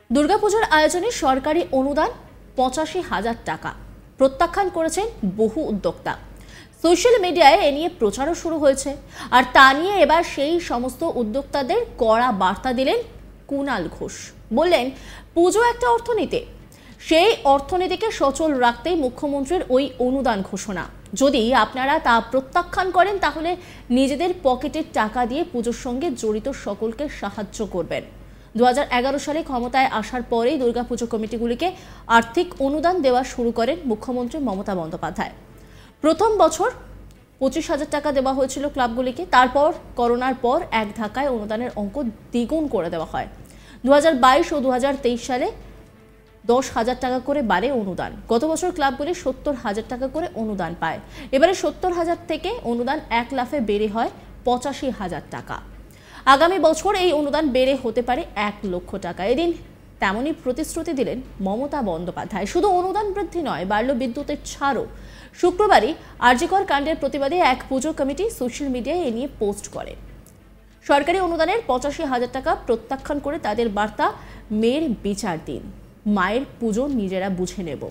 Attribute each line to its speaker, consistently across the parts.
Speaker 1: দুর্গাপুজোর আয়োজনে সরকারি অনুদান ৮৫,০০০ টাকা প্রত্যাখ্যান করেছেন বহু উদ্যোক্তা। সোশ্যাল মিডিয়ায় এ নিয়ে প্রচারও শুরু হয়েছে। আর তা নিয়ে এবার সেই সমস্ত উদ্যোক্তাদের কড়া বার্তা দিলেন কুণাল ঘোষ। বললেন, পুজো একটা অর্থনীতি, সেই অর্থনীতিকে সচল রাখতেই মুখ্যমন্ত্রীর ওই অনুদান ঘোষণা। যদি আপনারা তা প্রত্যাখ্যান করেন তাহলে নিজেদের পকেটের টাকা দিয়ে পুজোর সঙ্গে জড়িত সকলকে সাহায্য করবেন। 2011 সালে ক্ষমতায় আসার পরেই দুর্গাপুজো কমিটিগুলিকে আর্থিক অনুদান দেওয়া শুরু করেন মুখ্যমন্ত্রী মমতা বন্দ্যোপাধ্যায়। প্রথম বছর 25,০০০ টাকা দেওয়া হয়েছিল ক্লাবগুলিকে। তারপর করোনার পর এক ধাক্কায় অনুদানের অঙ্ক দ্বিগুণ করে দেওয়া হয়। 2022 ও 2023 সালে 10,০০০ টাকা করে বাড়ে অনুদান। গত বছর ক্লাবগুলি 70,০০০ টাকা করে অনুদান পায়। এবারে 70,০০০ থেকে অনুদান 1 লাফে বেড়ে হয় 85,০০০ টাকা। আগামী বছর এই অনুদান বেড়ে হতে পারে 1 লক্ষ টাকা। এদিন তেমনই প্রতিশ্রুতি দিলেন মমতা বন্দ্যোপাধ্যায়। শুধু অনুদান বৃদ্ধি নয়, বাড়ল বিদ্যুতের ছাড়ও। শুক্রবারই আরজিকর কাণ্ডের প্রতিবাদে এক পুজো কমিটি সোশ্যাল মিডিয়ায় এ নিয়ে পোস্ট করে। সরকারি অনুদানের 85,০০০ টাকা প্রত্যাখ্যান করে তাদের বার্তা, মেয়ের বিচার দিন, মায়ের পুজো নিজেরা বুঝে নেব।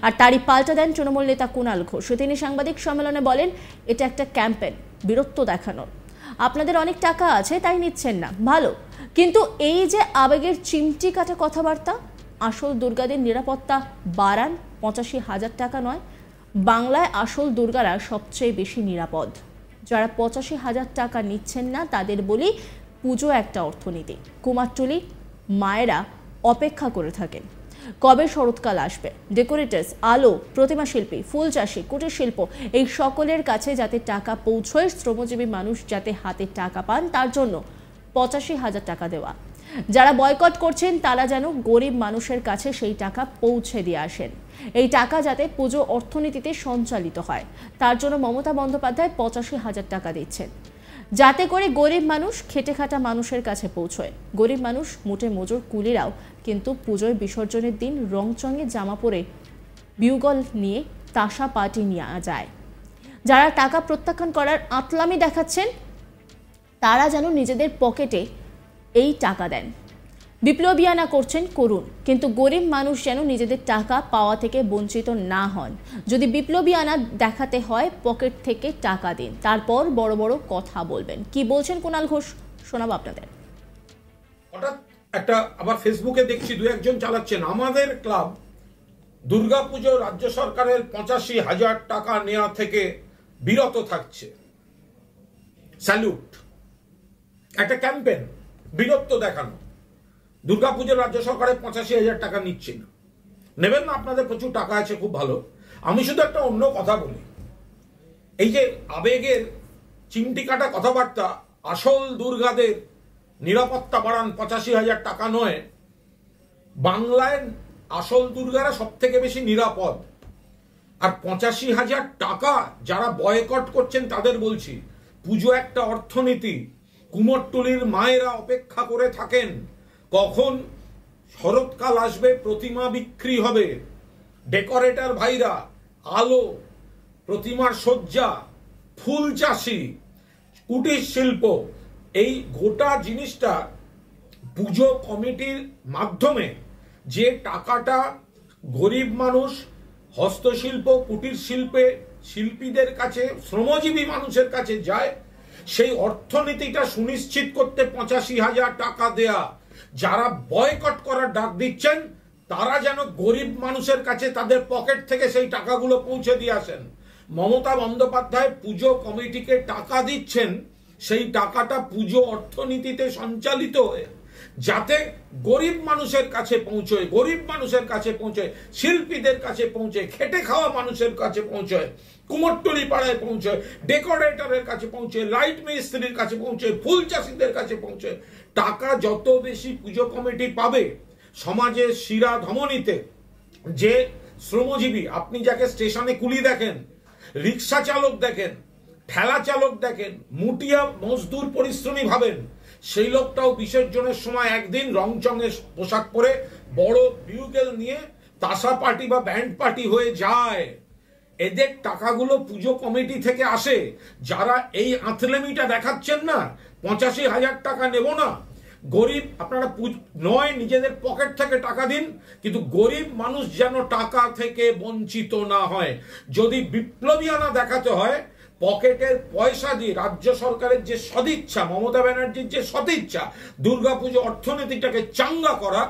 Speaker 1: আর তারই পাল্টা দেন তৃণমূল নেতা কুণাল ঘোষ। তিনি সাংবাদিক সম্মেলনে বলেন, এটা একটা ক্যাম্পেন, বীরত্ব দেখানোর। আপনাদের অনেক টাকা আছে তাই নিচ্ছেন না, ভালো, কিন্তু এই যে আবেগের চিমটি কাটা কথাবার্তা, আসল দুর্গাদের নিরাপত্তা বাড়ান, 85,০০০ টাকা নয়। বাংলায় আসল দুর্গারা সবচেয়ে বেশি নিরাপদ। যারা 85,০০০ টাকা নিচ্ছেন না তাদের বলি, পুজো একটা অর্থনীতি। কুমারটুলি মায়েরা অপেক্ষা করে থাকেন কবে শরৎকাল আসবে। ডেকোরেটার্স, আলো, প্রতিমা শিল্পী, ফুল চাষি, কুটির শিল্প, এই সকলের কাছে যাতে টাকা পৌঁছয়, শ্রমজীবী মানুষ যাতে হাতে টাকা পান, তার জন্য 85,০০০ টাকা দেওয়া। যারা বয়কট করছেন তারা যেন গরিব মানুষের কাছে সেই টাকা পৌঁছে দিয়ে আসেন। এই টাকা যাতে পুজো অর্থনীতিতে সঞ্চালিত হয়, তার জন্য মমতা বন্দ্যোপাধ্যায় 85,০০০ টাকা দিচ্ছেন, যাতে করে গরিব মানুষ, খেটে খাটা মানুষের কাছে পৌঁছয়। গরিব মানুষ, মোটে মজুর কুলিরাও কিন্তু পুজোয় বিসর্জনের দিন রংচঙে জামা পরে বিউগল নিয়ে তাসা পার্টি নিয়ে যায়। যারা টাকা প্রত্যাখ্যান করার আতলামি দেখাচ্ছেন তারা যেন নিজেদের পকেটে এই টাকা দেন। বিপ্লবীয়ানা করছেন করুন, কিন্তু গরিব মানুষ যেন নিজেদের টাকা পাওয়া থেকে বঞ্চিত না হন। যদি বিপ্লবীয়ানা দেখাতে হয়, পকেট থেকে টাকা দিন, তারপর বড় বড় কথা বলবেন। কি বলছেন কুণাল ঘোষ, শোনাবো আপনাদের।
Speaker 2: হঠাৎ একটা আবার ফেসবুকে দেখছি দু একজন চালাচ্ছেন, আমাদের ক্লাব দুর্গাপুজো রাজ্য সরকারের 85,০০০ টাকা নেওয়া থেকে বিরত থাকছে। স্যালুট। একটা ক্যাম্পেন, বীরত্ব দেখানো। দুর্গাপুজোর রাজ্য সরকারের 85,০০০ টাকা নিচ্ছে না, নেবেন না, আপনাদের প্রচুর টাকা আছে, খুব ভালো। আমি শুধু একটা অন্য কথা বলি, এই যে আবেগের চিমটি কাটা কথাবার্তা, আসল দুর্গাদের নিরাপত্তা বাড়ান, 85,০০০ টাকা নয়। বাংলায় আসল দুর্গারা সব থেকে বেশি নিরাপদ। আর 85,০০০ টাকা যারা বয়কট করছেন তাদের বলছি, পুজো একটা অর্থনীতি। কুমোরটুলির মায়েরা অপেক্ষা করে থাকেন কখন শরৎকাল আসবে, প্রতিমা বিক্রি হবে। ডেকোরেটর ভাইরা, আলো, প্রতিমার সজ্জা, ফুল চাষি, কুটির শিল্প, এই গোটা জিনিসটা পুজো কমিটির মাধ্যমে যে টাকাটা গরিব মানুষ, হস্তশিল্প, কুটির শিল্পে শিল্পীদের কাছে, শ্রমজীবী মানুষের কাছে যায়, সেই অর্থনীতিটা সুনিশ্চিত করতে 85,০০০ টাকা দেয়া। যারা বয়কট করার ডাক দিচ্ছেন তারা যেন গরিব মানুষের কাছে তাদের পকেট থেকে সেই টাকাগুলো পৌঁছে দিয়ে আসেন। মমতা বন্দ্যোপাধ্যায় পুজো কমিটিকে টাকা দিচ্ছেন, সেই টাকাটা পুজো অর্থনীতিতে সঞ্চালিত হয়ে যাতে গরিব মানুষের কাছে পৌঁছয়, গরিব মানুষের কাছে পৌঁছয়, শিল্পীদের কাছে পৌঁছয়, খেটে খাওয়া মানুষের কাছে পৌঁছয়, কুমোরটুলি পাড়ায় পৌঁছয়, ডেকোরেটরের কাছে পৌঁছয়, লাইট মিস্ত্রির কাছে পৌঁছয়, ফুল চাষিদের কাছে পৌঁছয়। টাকা যত বেশি পুজো কমিটি পাবে, সমাজের শিরা ধমনীতে যে শ্রমজীবী, আপনি যাকে স্টেশনে কুলি দেখেন, রিক্সা চালক দেখেন, ঠেলা চালক দেখেন, মুটিয়া মজদুর পরিশ্রমী ভাবেন, সেই লোকটাও বিসর্জনের সময় একদিন রংচঙের পোশাক পরে বড় বিউগেল নিয়ে তাসা পার্টি বা ব্যান্ড পার্টি হয়ে যায়। এদের টাকাগুলো পুজো কমিটি থেকে আসে। যারা এই আঁতলেমিটা দেখাচ্ছেন না, 85,০০০ টাকা নেব না, গরিব আপনারা নয় নিজেদের পকেট থেকে টাকা দিন, কিন্তু গরিব মানুষ যেন টাকা থেকে বঞ্চিত না হয়। যদি বিপ্লবীয়ানা দেখাতে হয়, পকেটের পয়সা দিয়ে রাজ্য সরকারের যে সদিচ্ছা, মমতা ব্যানার্জির যে সদিচ্ছা দুর্গাপুজো অর্থনীতিটাকে চাঙ্গা করা,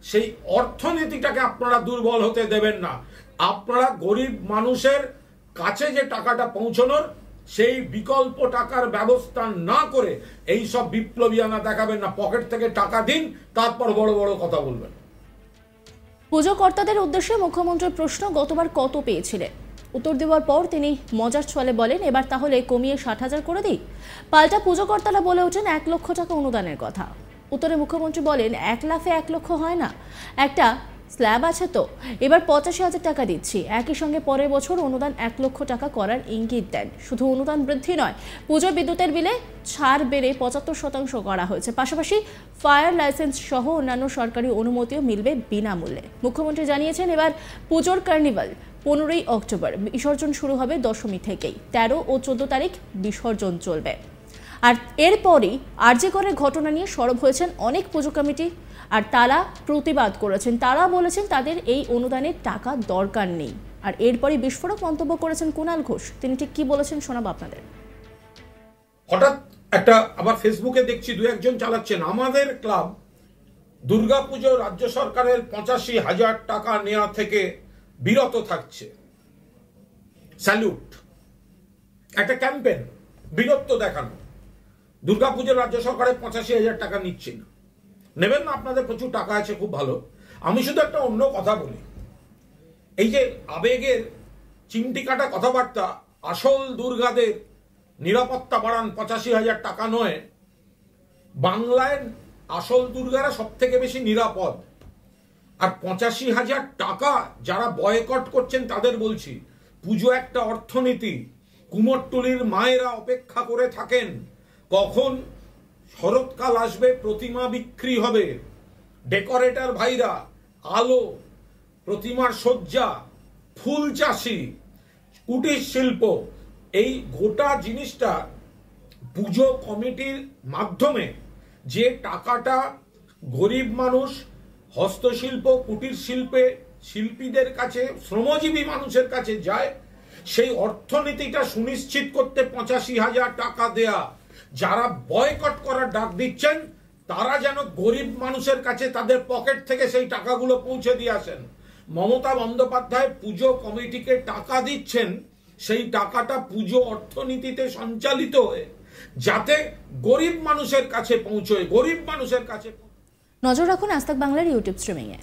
Speaker 2: সেই অর্থনীতিটাকে আপনারা দুর্বল হতে দেবেন না। আপনারা গরিব মানুষের কাছে যে টাকাটা পৌঁছানোর সেই বিকল্প টাকার ব্যবস্থা না করে এই সব বিপ্লবীয়ানা দেখাবেন না। পকেট থেকে টাকা দিন, তারপর বড় বড় কথা বলবেন।
Speaker 1: পুজো কর্তাদের উদ্দেশ্যে মুখ্যমন্ত্রীর প্রশ্ন, গতবার কত পেয়েছিলেন? উত্তর দেওয়ার পর তিনি মজার ছলে বলেন, এবার তাহলে কমিয়ে 60,000 করে দিই। পাল্টা পুজো কর্তারা বলে ওঠেন 1 লক্ষ টাকা অনুদানের কথা। উত্তরে মুখ্যমন্ত্রী বলেন, 1 লাফে 1 লক্ষ হয় না, একটা স্ল্যাব আছে তো। এবার 85,000 টাকা দিচ্ছি। একই সঙ্গে পরের বছর অনুদান 1 লক্ষ টাকা করার ইঙ্গিত দেন। শুধু অনুদান বৃদ্ধি নয়, পুজো বিদ্যুতের বিলে ছাড় বেড়ে 75% করা হয়েছে। পাশাপাশি ফায়ার লাইসেন্স সহ অন্যান্য সরকারি অনুমতিও মিলবে বিনামূল্যে। মুখ্যমন্ত্রী জানিয়েছেন, এবার পুজোর কার্নিভাল 15ই অক্টোবর, বিসর্জন শুরু হবে দশমী থেকেই। 13 ও 14 তারিখ বিসর্জন চলবে। আর এরপরই আরজি করের ঘটনা নিয়ে সরব হয়েছেন অনেক পুজো কমিটি, আর তারা প্রতিবাদ করেছেন। তারা বলেছেন তাদের এই অনুদানের টাকা দরকার নেই। আর এরপরই বিস্ফোরক মন্তব্য করেছেন কুণাল ঘোষ। তিনি ঠিক কি বলেছেন শোনাবো আপনাদের।
Speaker 2: হঠাৎ একটা আবার ফেসবুকে দেখছি দু একজন চালাচ্ছেন, আমাদের ক্লাব দুর্গাপুজো রাজ্য সরকারের 85,000 টাকা নেওয়া থেকে বিরত থাকছে। স্যালুট, একটা ক্যাম্পেন, বীরত্ব দেখানো। দুর্গাপুজোর রাজ্য সরকারের 85,000 টাকা নিচ্ছে না, নেবেন না, আপনাদের প্রচুর টাকা আছে, খুব ভালো। আমি শুধু একটা অন্য কথা বলি, এই যে আবেগের চিমটি কাটা কথাবার্তা, আসল দুর্গাদের নিরাপত্তা বাড়ান 85,000 টাকা নয়। বাংলায় আসল দুর্গারা সব থেকে বেশি নিরাপদ। আর 85,000 টাকা যারা বয়কট করছেন তাদের বলছি, পুজো একটা অর্থনীতি। কুমোরটুলির মায়েরা অপেক্ষা করে থাকেন কখন শরৎকাল আসবে, প্রতিমা বিক্রি হবে। ডেকোরেটর ভাইরা, আলো, প্রতিমার সজ্জা, ফুল চাষি, কুটির শিল্প, এই গোটা জিনিসটা পুজো কমিটির মাধ্যমে যে টাকাটা গরিব মানুষ, হস্তশিল্প, কুটির শিল্পে শিল্পীদের কাছে, শ্রমজীবী মানুষের কাছে যায়, সেই অর্থনীতিটা সুনিশ্চিত করতে 85,000 টাকা দেয়া। যারা বয়কট করার ডাক দিচ্ছেন তারা যেন গরিব মানুষের কাছে তাদের পকেট থেকে সেই টাকাগুলো পৌঁছে দিয়ে আসেন। মমতা বন্দ্যোপাধ্যায় পুজো কমিটিকে টাকা দিচ্ছেন, সেই টাকাটা পুজো অর্থনীতিতে সঞ্চালিত হয়ে যাতে গরিব মানুষের কাছে পৌঁছয়, গরিব মানুষের কাছে।
Speaker 1: নজর রাখুন আজ তাক বাংলার ইউটিউব স্ট্রিমিংয়ে।